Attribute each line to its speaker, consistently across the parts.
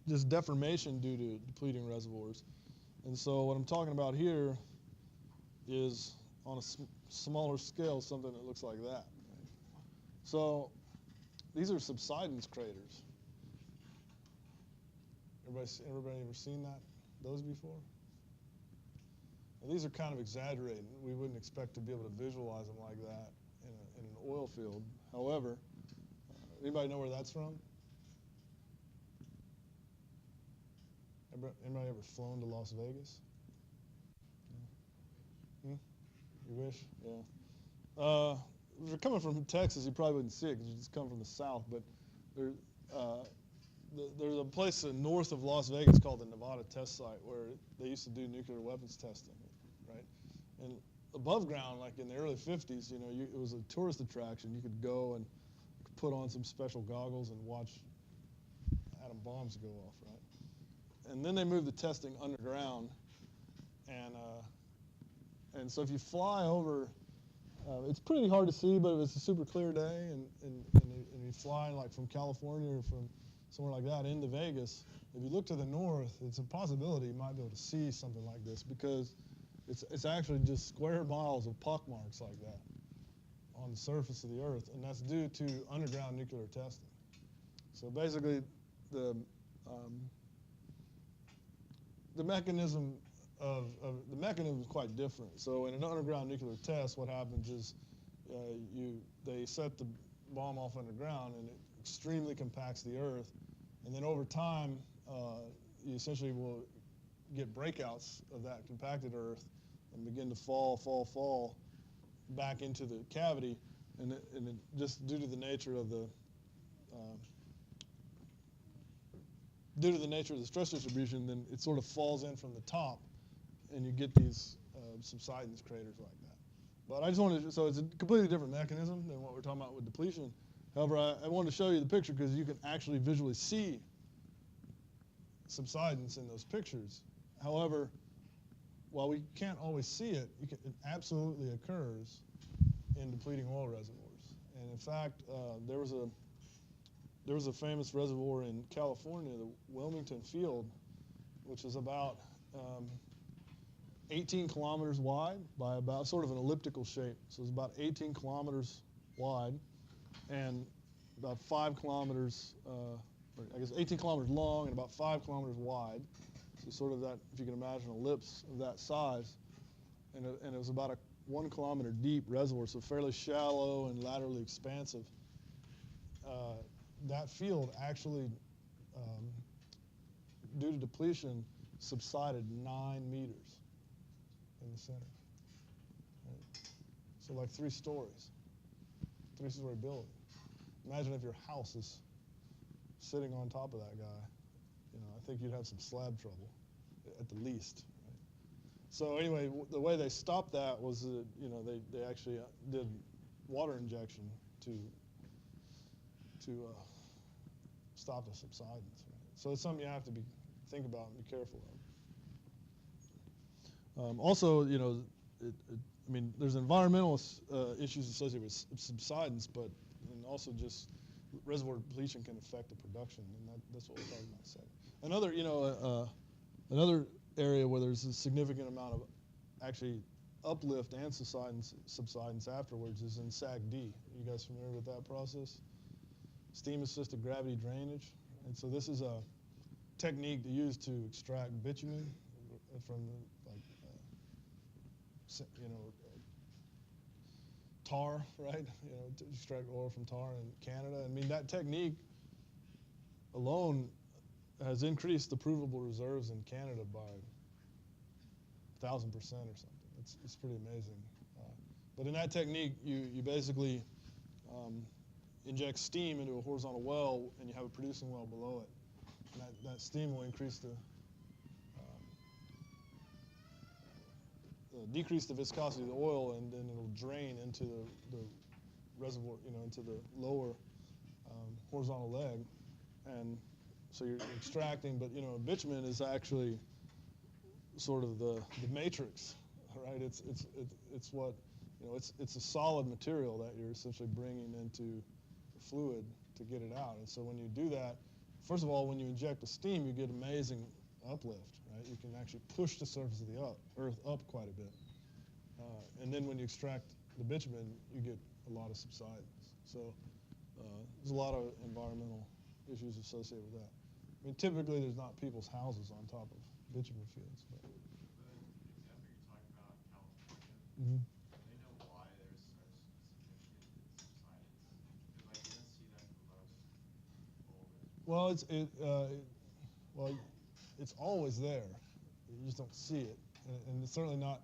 Speaker 1: just deformation due to depleting reservoirs. And so what I'm talking about here is on a smaller scale, something that looks like that. Right? So these are subsidence craters. Everybody ever seen those before? Now, these are kind of exaggerated. We wouldn't expect to be able to visualize them like that in an oil field. However, anybody know where that's from? Anybody ever flown to Las Vegas? Hmm? You wish? Yeah. If you're coming from Texas, you probably wouldn't see it because you just come from the south. But there, there's a place north of Las Vegas called the Nevada Test Site where they used to do nuclear weapons testing, right? And above ground, like in the early 50s, it was a tourist attraction. You could go and put on some special goggles and watch atom bombs go off, right? And then they moved the testing underground, and so if you fly over, it's pretty hard to see, but if it's a super clear day and you fly like from California or from somewhere like that into Vegas, if you look to the north, it's a possibility you might be able to see something like this because it's actually just square miles of pockmarks like that on the surface of the Earth, and that's due to underground nuclear testing. So basically, the mechanism is quite different. So in an underground nuclear test, what happens is they set the bomb off underground, and it extremely compacts the Earth, and then over time, you essentially will get breakouts of that compacted Earth and begin to fall back into the cavity, and it just due to the nature of the stress distribution, then it sort of falls in from the top, and you get these subsidence craters like that. But I just wanted to, so it's a completely different mechanism than what we're talking about with depletion. However, I wanted to show you the picture because you can actually visually see subsidence in those pictures. However, while we can't always see it, it absolutely occurs in depleting oil reservoirs. And in fact, there was a famous reservoir in California, the Wilmington Field, which is about 18 kilometers wide by about sort of an elliptical shape. So it's about 18 kilometers wide and about 5 kilometers, or I guess 18 kilometers long and about 5 kilometers wide. So sort of that, if you can imagine, an ellipse of that size. And it was about a 1 kilometer deep reservoir, so fairly shallow and laterally expansive. That field actually, due to depletion, subsided 9 meters in the center. Right? So like 3 stories, 3-story building. Imagine if your house is sitting on top of that guy. I think you'd have some slab trouble, at the least. Right? So anyway, the way they stopped that was that, they actually did water injection to stop the subsidence. Right? So it's something you have to think about and be careful of. Also, there's environmental issues associated with subsidence, and also just reservoir depletion can affect the production, and that's what we're talking about. So another area where there's a significant amount of actually uplift and subsidence afterwards is in SAG-D. Are you guys familiar with that process? Steam-assisted gravity drainage. And so this is a technique used to extract bitumen from tar, right? To extract oil from tar in Canada. I mean, that technique alone has increased the provable reserves in Canada by 1,000% or something. It's pretty amazing. But in that technique, you basically inject steam into a horizontal well, and you have a producing well below it. And that steam will increase decrease the viscosity of the oil, and then it'll drain into the reservoir, into the lower horizontal leg. And so you're extracting, but bitumen is actually sort of the matrix, right? It's what it's a solid material that you're essentially bringing into the fluid to get it out. And so when you do that, first of all, when you inject the steam, you get amazing uplift, right? You can actually push the surface of the earth up quite a bit. And then when you extract the bitumen, you get a lot of subsidence. So there's a lot of environmental issues associated with that. I mean, typically there's not people's houses on top of bitumen fields. But.
Speaker 2: The example you're talking about, California,
Speaker 1: Mm-hmm.
Speaker 2: they know why there's such significant subsidence? Because I didn't see that for most old.
Speaker 1: Well, it's always there. You just don't see it, and it's certainly not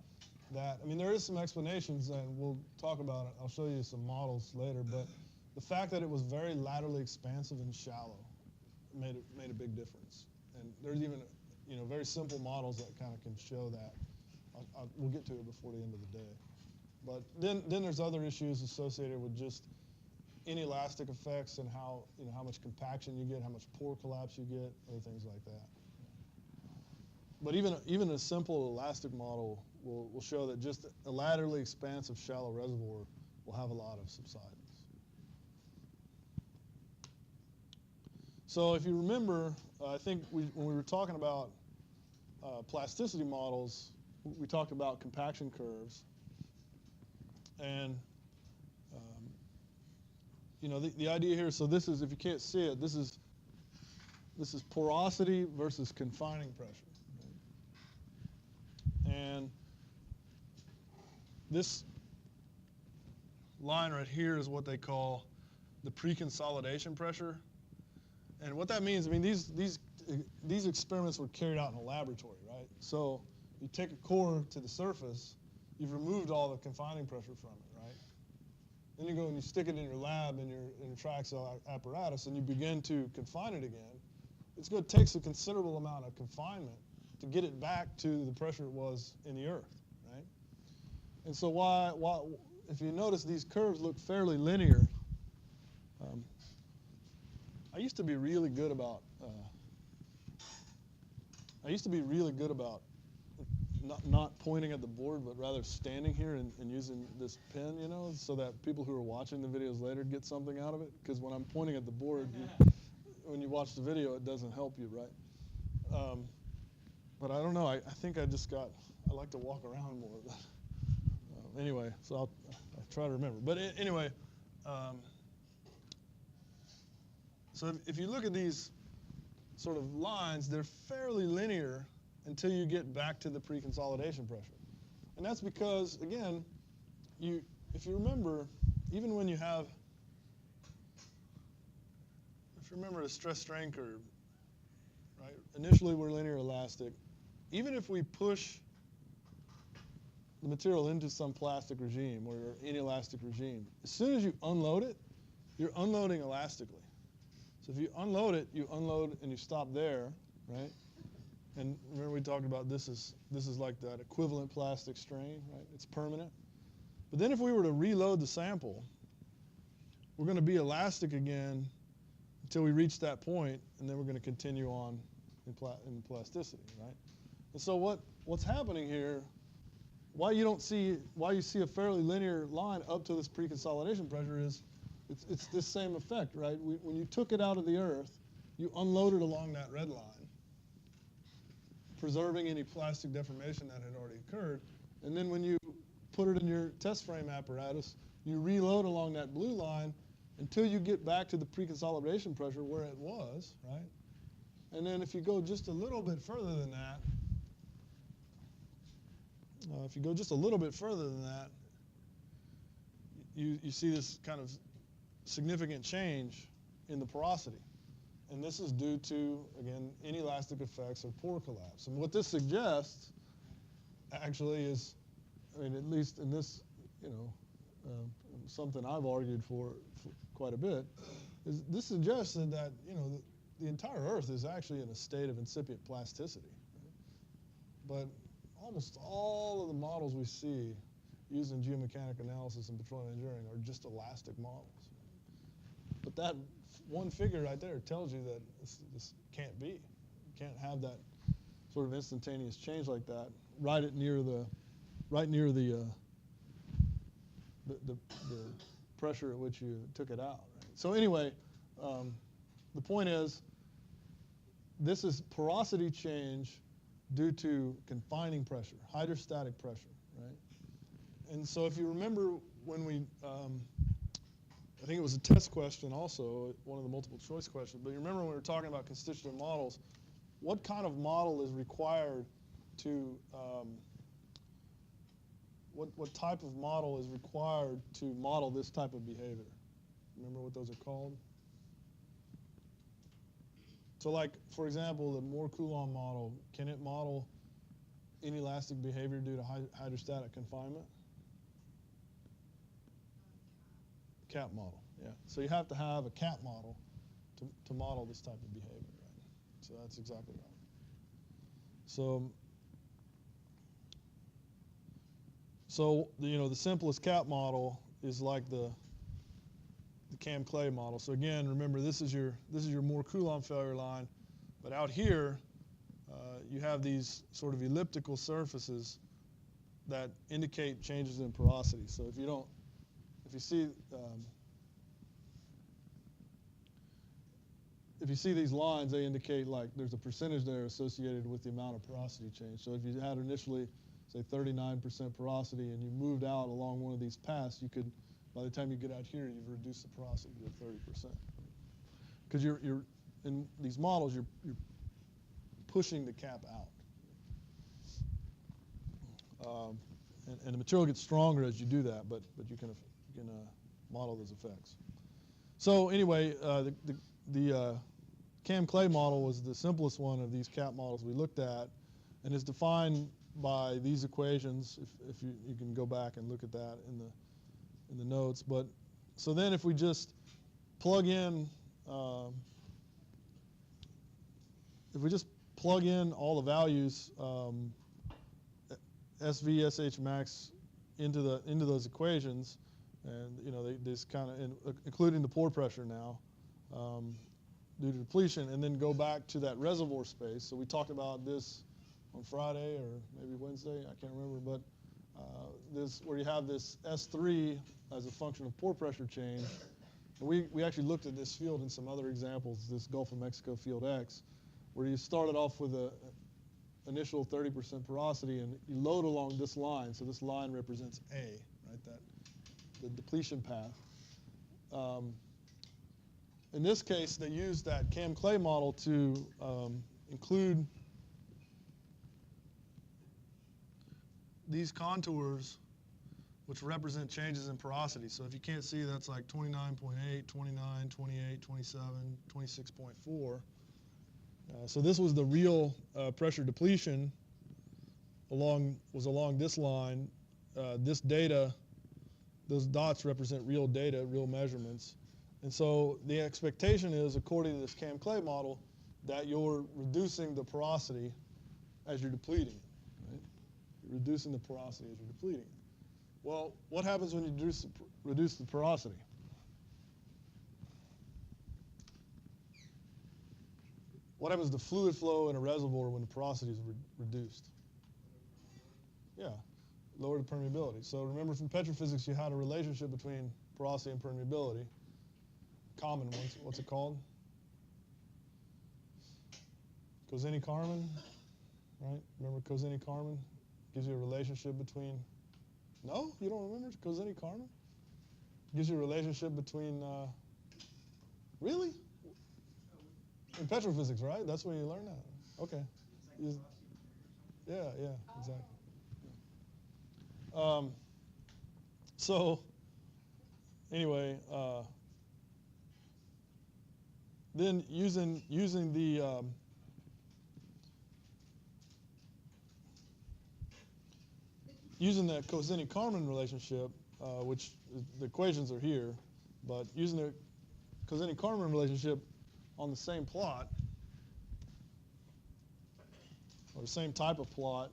Speaker 1: that. I mean, there is some explanations, and we'll talk about it. I'll show you some models later, but the fact that it was very laterally expansive and shallow made a big difference. And there's even very simple models that kind of can show that. We'll get to it before the end of the day. But then there's other issues associated with just inelastic effects and how much compaction you get, how much pore collapse you get, other things like that. But even a simple elastic model will show that just a laterally expansive shallow reservoir will have a lot of subsidence. So if you remember, I think when we were talking about plasticity models, we talked about compaction curves. And the idea here, so this is, if you can't see it, this is porosity versus confining pressure. And this line right here is what they call the pre-consolidation pressure. And what that means, I mean, these experiments were carried out in a laboratory, right? So you take a core to the surface, you've removed all the confining pressure from it, right? Then you go and you stick it in your lab in your triaxial apparatus, and you begin to confine it again. It's going to take a considerable amount of confinement to get it back to the pressure it was in the earth, right? And so if you notice, these curves look fairly linear. I used to be really good about not pointing at the board, but rather standing here and using this pen, so that people who are watching the videos later get something out of it. Because when I'm pointing at the board, when you watch the video, it doesn't help you, right? But I don't know. I think I like to walk around more. Anyway, so I'll try to remember. But anyway, so if you look at these sort of lines, they're fairly linear until you get back to the pre-consolidation pressure. And that's because, again, if you remember, even when you have, if you remember a stress-strain curve, right? Initially, we're linear elastic. Even if we push the material into some plastic regime or inelastic regime, as soon as you unload it, you're unloading elastically. So if you unload it, you unload and you stop there, right? And remember we talked about this is like that equivalent plastic strain, right? It's permanent. But then if we were to reload the sample, we're going to be elastic again until we reach that point, and then we're going to continue on in plasticity, right? And so what's happening here, why you see a fairly linear line up to this pre-consolidation pressure is it's this same effect, right? When you took it out of the earth, you unloaded along that red line, preserving any plastic deformation that had already occurred. And then when you put it in your test frame apparatus, you reload along that blue line until you get back to the pre-consolidation pressure where it was, right? And then if you go just a little bit further than that, you see this kind of significant change in the porosity. And this is due to, again, inelastic effects of pore collapse. And what this suggests, actually, is, I mean, at least in this, something I've argued for quite a bit, is this suggests that, the entire Earth is actually in a state of incipient plasticity. Right? But almost all of the models we see used in geomechanical analysis and petroleum engineering are just elastic models. But that one figure right there tells you that this can't be. You can't have that sort of instantaneous change like that right near the pressure at which you took it out. Right? So anyway, the point is, this is porosity change due to confining pressure, hydrostatic pressure, right? And so if you remember when we, I think it was a test question also, one of the multiple choice questions, but you remember when we were talking about constituent models, what kind of model is required to, what type of model is required to model this type of behavior? Remember what those are called? So like, for example, the Moore-Coulomb model, can it model inelastic behavior due to hydrostatic confinement? CAP model, yeah. So you have to have a CAP model to model this type of behavior, right? So that's exactly right. So the simplest CAP model is like the Cam-Clay model. So again, remember this is your Moore-Coulomb failure line, but out here you have these sort of elliptical surfaces that indicate changes in porosity. So if you see these lines, they indicate like there's a percentage there associated with the amount of porosity change. So if you had initially, say, 39% porosity and you moved out along one of these paths, you could, by the time you get out here, you've reduced the porosity to 30%. Because you're in these models, you're pushing the cap out. And the material gets stronger as you do that, but you can model those effects. So anyway, the Cam-Clay model was the simplest one of these cap models we looked at, and is defined by these equations. If you can go back and look at that in the notes. But so then if we just plug in all the values SV, SH max into those equations, and they just kind of including the pore pressure now due to depletion, and then go back to that reservoir space. So we talked about this on Friday or maybe Wednesday, I can't remember, but this where you have this S3 as a function of pore pressure change. And we actually looked at this field in some other examples, this Gulf of Mexico field X, where you started off with a initial 30% porosity, and you load along this line. So this line represents A, right? The depletion path. In this case, they used that Cam-Clay model to include these contours, which represent changes in porosity. So if you can't see, that's like 29.8, 29, 28, 27, 26.4. So this was the real pressure depletion along this line. This data, those dots represent real data, real measurements. And so the expectation is, according to this Cam-Clay model, that you're reducing the porosity as you're depleting it, right? You're reducing the porosity as you're depleting it. Well, what happens when you reduce the porosity? What happens to fluid flow in a reservoir when the porosity is reduced? Yeah, lower the permeability. So remember from petrophysics, you had a relationship between porosity and permeability. Common ones, what's it called? Cosine-Kármán, right? Remember Cosine-Kármán? Gives you a relationship between, no? You don't remember Cosine-Kármán? Gives you a relationship between, really? In petrophysics, right? That's where you learn that. Okay. Yeah, exactly. So anyway, then using the Cosine-Kármán relationship, which the equations are here, but using the Cosine-Kármán relationship on the same plot, or the same type of plot,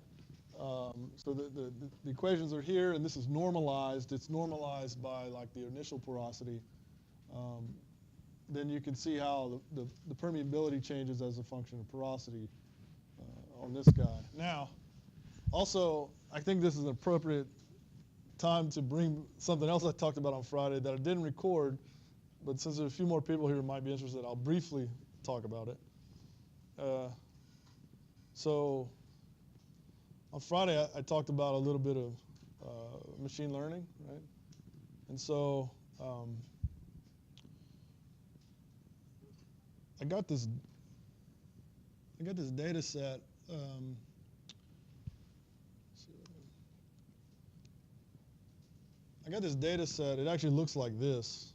Speaker 1: so the equations are here, and this is normalized. It's normalized by like the initial porosity. Then you can see how the permeability changes as a function of porosity on this guy. Now, also, I think this is an appropriate time to bring something else I talked about on Friday that I didn't record, but since there's a few more people here who might be interested, I'll briefly talk about it. So on Friday, I talked about a little bit of machine learning, right? And so I got this data set. I got this data set. It actually looks like this.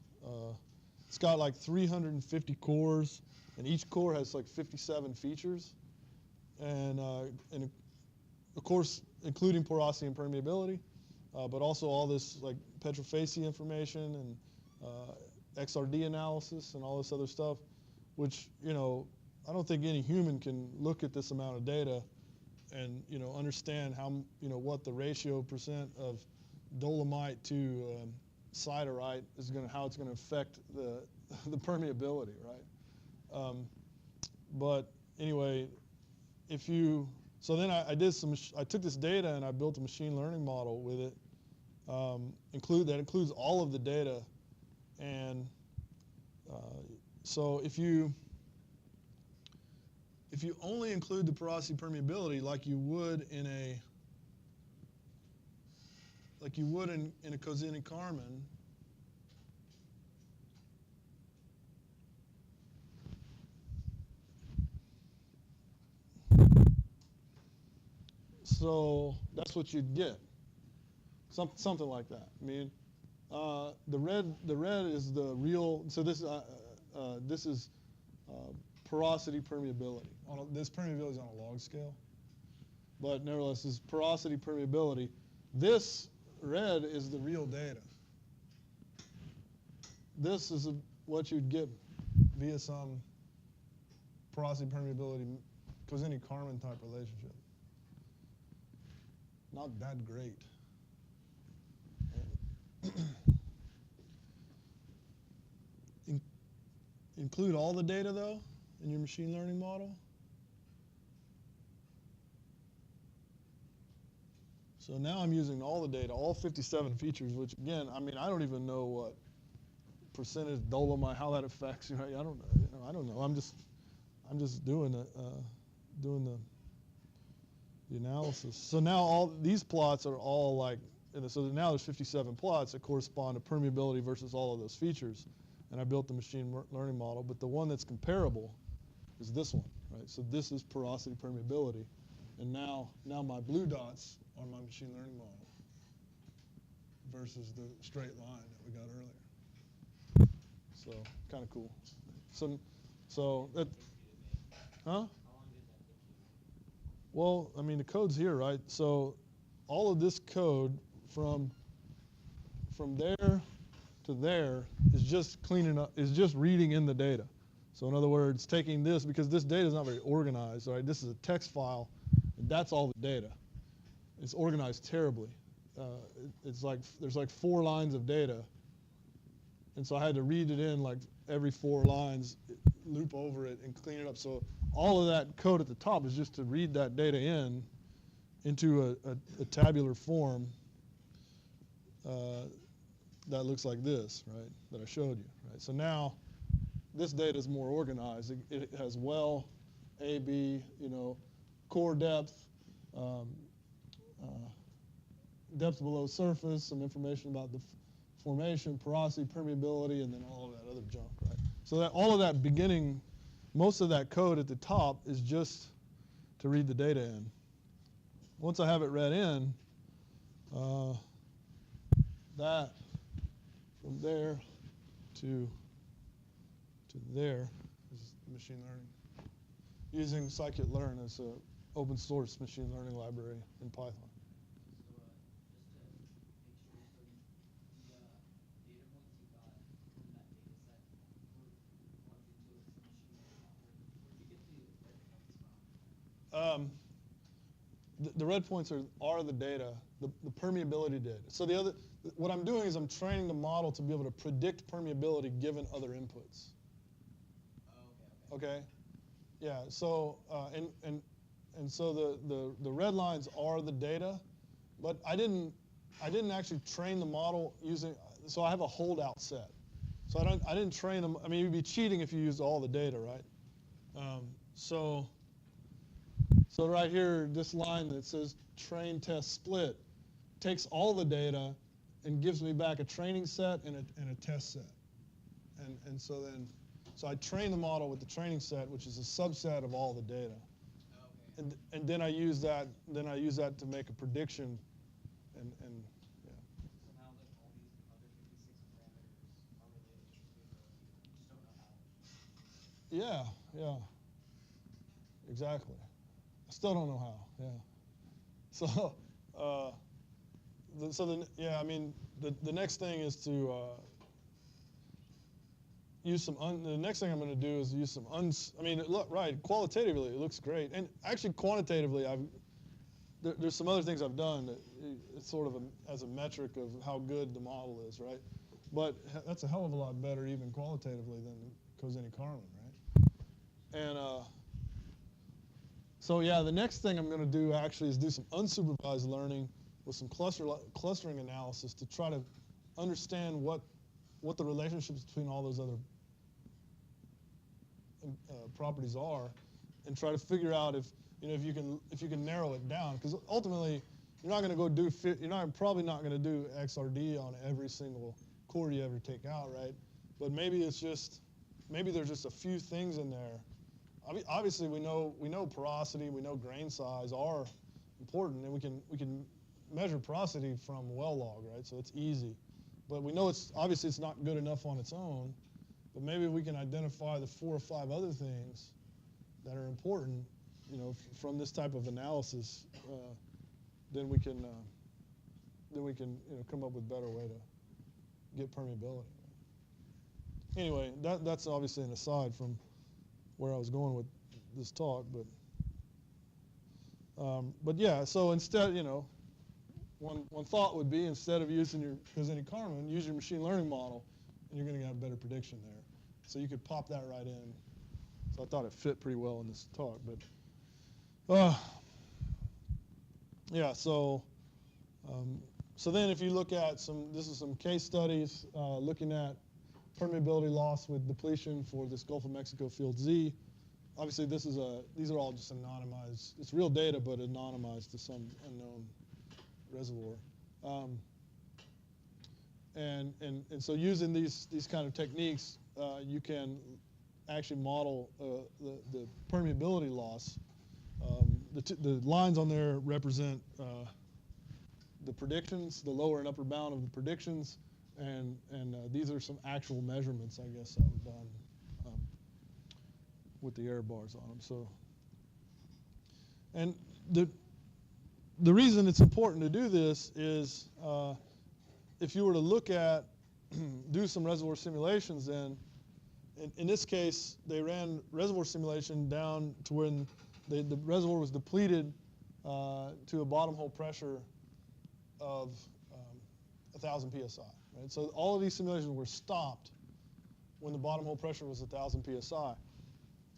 Speaker 1: It's got like 350 cores, and each core has like 57 features, and of course including porosity and permeability, but also all this like petrofacy information and XRD analysis and all this other stuff, which I don't think any human can look at this amount of data and understand how what the ratio percent of dolomite to siderite is how it's going to affect the permeability, right? But anyway, so then I took this data and I built a machine learning model with it. That includes all of the data, and so if you only include the porosity permeability like you would in a Kozinnik-Kármán, so that's what you'd get. Something like that. I mean, the red is the real. So this is porosity permeability. This permeability is on a log scale, but nevertheless, this is porosity permeability. This red is the real data. This is what you'd get via some porosity permeability Kozinnik-Kármán type relationship. Not that great. Include all the data, though, in your machine learning model. So now I'm using all the data, all 57 features, which, again, I mean, I don't even know what percentage dolomite, how that affects. I don't know. I'm just doing the analysis. So now all these plots are all like, so now there's 57 plots that correspond to permeability versus all of those features. And I built the machine learning model, but the one that's comparable is this one, right? So this is porosity permeability, and now my blue dots are my machine learning model versus the straight line that we got earlier. So kind of cool. So that, huh? Well, I mean the code's here, right? So all of this code from there to there is just cleaning up, is just reading in the data. So in other words, taking this, because this data is not very organized, right? This is a text file, and that's all the data. It's organized terribly. It's like, there's like 4 lines of data. And so I had to read it in like every 4 lines, loop over it, and clean it up. So all of that code at the top is just to read that data into a tabular form that looks like this, right, that I showed you, right? So now this data is more organized. It has well, A, B, core depth, depth below surface, some information about the formation, porosity, permeability, and then all of that other junk, right? So that all of that beginning, most of that code at the top is just to read the data in. Once I have it read in, that from there to there is machine learning. Using scikit-learn as an open source machine learning library in Python. The red points are the data, the permeability data. So what I'm doing is I'm training the model to be able to predict permeability given other inputs.
Speaker 2: Oh, okay.
Speaker 1: Okay? Yeah. So and so the red lines are the data, but I didn't actually train the model using. So I have a holdout set. So I didn't train them. I mean, you'd be cheating if you used all the data, right? So So right here, this line that says train test split takes all the data and gives me back a training set and a test set. And so I train the model with the training set, which is a subset of all the data.
Speaker 2: Okay.
Speaker 1: And then I use that to make a prediction and yeah.
Speaker 2: So now that all these other 56 parameters are related to permeability, you just don't know how.
Speaker 1: Yeah, exactly. I still don't know how. Yeah. So, I mean, the next thing is to use some. The next thing I'm going to do is use some. I mean, right. Qualitatively, it looks great, and actually, quantitatively, there's some other things I've done that it's sort of as a metric of how good the model is, right? But that's a hell of a lot better, even qualitatively, than Cosini-Carman, right? And so yeah, the next thing I'm going to do actually is do some unsupervised learning with some clustering analysis to try to understand what the relationships between all those other properties are, and try to figure out if you can narrow it down, because ultimately you're not going to go do probably not going to do XRD on every single core you ever take out, right? But maybe there's just a few things in there. Obviously, we know porosity, we know grain size are important, and we can measure porosity from well log, right? So it's easy. But we know it's not good enough on its own. But maybe we can identify the 4 or 5 other things that are important, from this type of analysis. Then we can come up with a better way to get permeability. Anyway, that's obviously an aside from where I was going with this talk, but yeah. So instead, one thought would be, instead of using your Cosini-Carman, use your machine learning model, and you're going to get a better prediction there. So you could pop that right in. So I thought it fit pretty well in this talk, but yeah. So then if you look at some case studies looking at permeability loss with depletion for this Gulf of Mexico field Z. Obviously, these are all just anonymized. It's real data, but anonymized to some unknown reservoir. And so using these kind of techniques, you can actually model the permeability loss. The lines on there represent the predictions, the lower and upper bound of the predictions. And these are some actual measurements, I guess, that were done with the error bars on them. So, and the reason it's important to do this is if you were to look at do some reservoir simulations, then in this case they ran reservoir simulation down to when the reservoir was depleted to a bottom hole pressure of 1,000 psi. Right? So all of these simulations were stopped when the bottom hole pressure was 1,000 psi.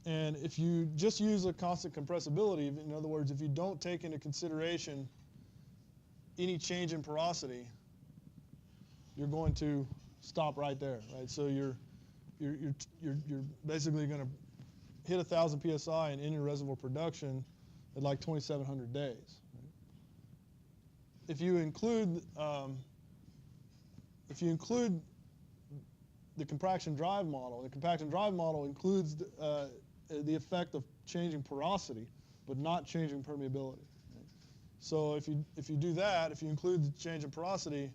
Speaker 1: And if you just use a constant compressibility, in other words, if you don't take into consideration any change in porosity, you're going to stop right there, right? So you're basically going to hit 1,000 psi and end your reservoir production at like 2,700 days. Right? If you include the compaction drive model, the compaction drive model includes the effect of changing porosity, but not changing permeability. Right? So if you do that, if you include the change in porosity,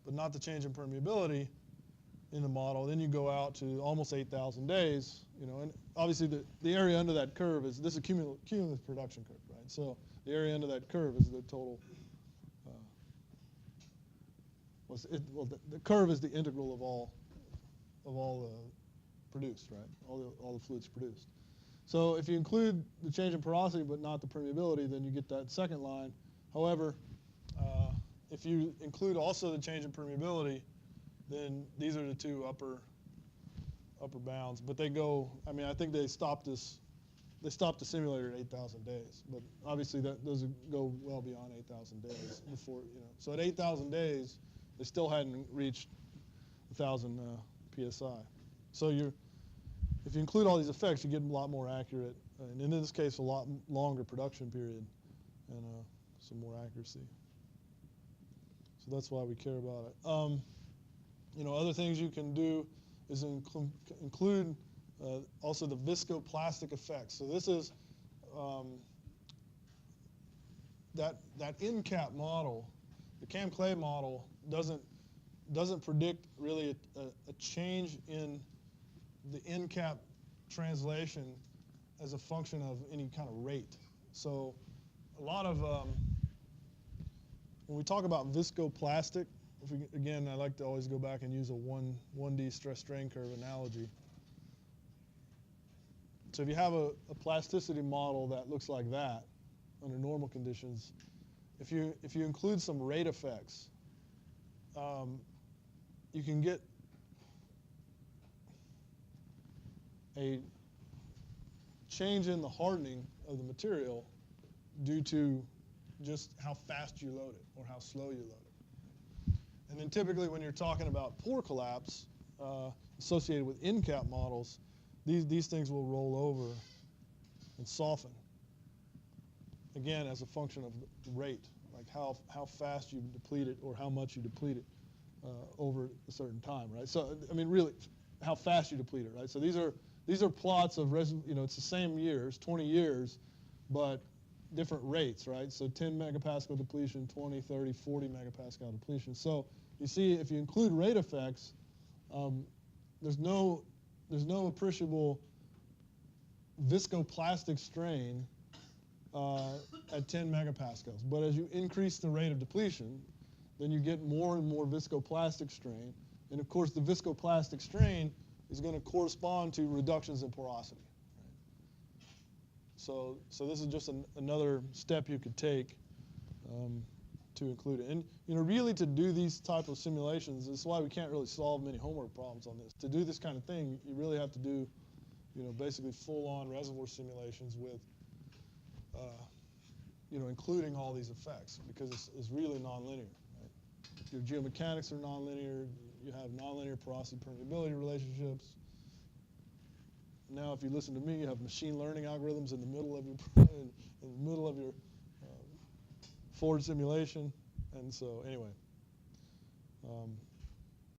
Speaker 1: but not the change in permeability in the model, then you go out to almost 8,000 days. And obviously the area under that curve is this is a cumulative production curve, right? So the area under that curve is the total. The curve is the integral of all produced, right? All the fluids produced. So if you include the change in porosity but not the permeability, then you get that second line. However, if you include also the change in permeability, then these are the two upper bounds. But they go. I mean, I think they stopped the simulator at 8,000 days. But obviously those go well beyond 8,000 days before. So at 8,000 days, they still hadn't reached 1,000 psi. So if you include all these effects, you get a lot more accurate and in this case, a lot longer production period and some more accuracy. So that's why we care about it. You know, other things you can do is include also the viscoplastic effects. So this is that in-cap model, the Cam Clay model doesn't predict really a change in the in-cap translation as a function of any kind of rate. So a lot of when we talk about viscoplastic, again, I like to always go back and use a 1D stress strain curve analogy. So if you have a plasticity model that looks like that under normal conditions, if you include some rate effects, you can get a change in the hardening of the material due to just how fast you load it or how slow you load it. And then typically when you're talking about pore collapse associated with in-cap models, these things will roll over and soften, again, as a function of the rate, like how fast you deplete it or how much you deplete it over a certain time, right? So, I mean, really, how fast you deplete it, right? So these are plots of, you know, it's the same years, 20 years, but different rates, right? So 10 megapascal depletion, 20, 30, 40 megapascal depletion. So you see, if you include rate effects, there's no appreciable viscoplastic strain at 10 megapascals. But as you increase the rate of depletion, then you get more and more viscoplastic strain. And of course, the viscoplastic strain is going to correspond to reductions in porosity. Right? So this is just another step you could take to include it. And you know, really, to do these type of simulations, this is why we can't really solve many homework problems on this. To do this kind of thing, you really have to do, you know, basically full-on reservoir simulations with, you know, including all these effects, because it's really nonlinear. Right? Your geomechanics are nonlinear. You have nonlinear porosity permeability relationships. Now, if you listen to me, you have machine learning algorithms in the middle of your forward simulation. And so, anyway.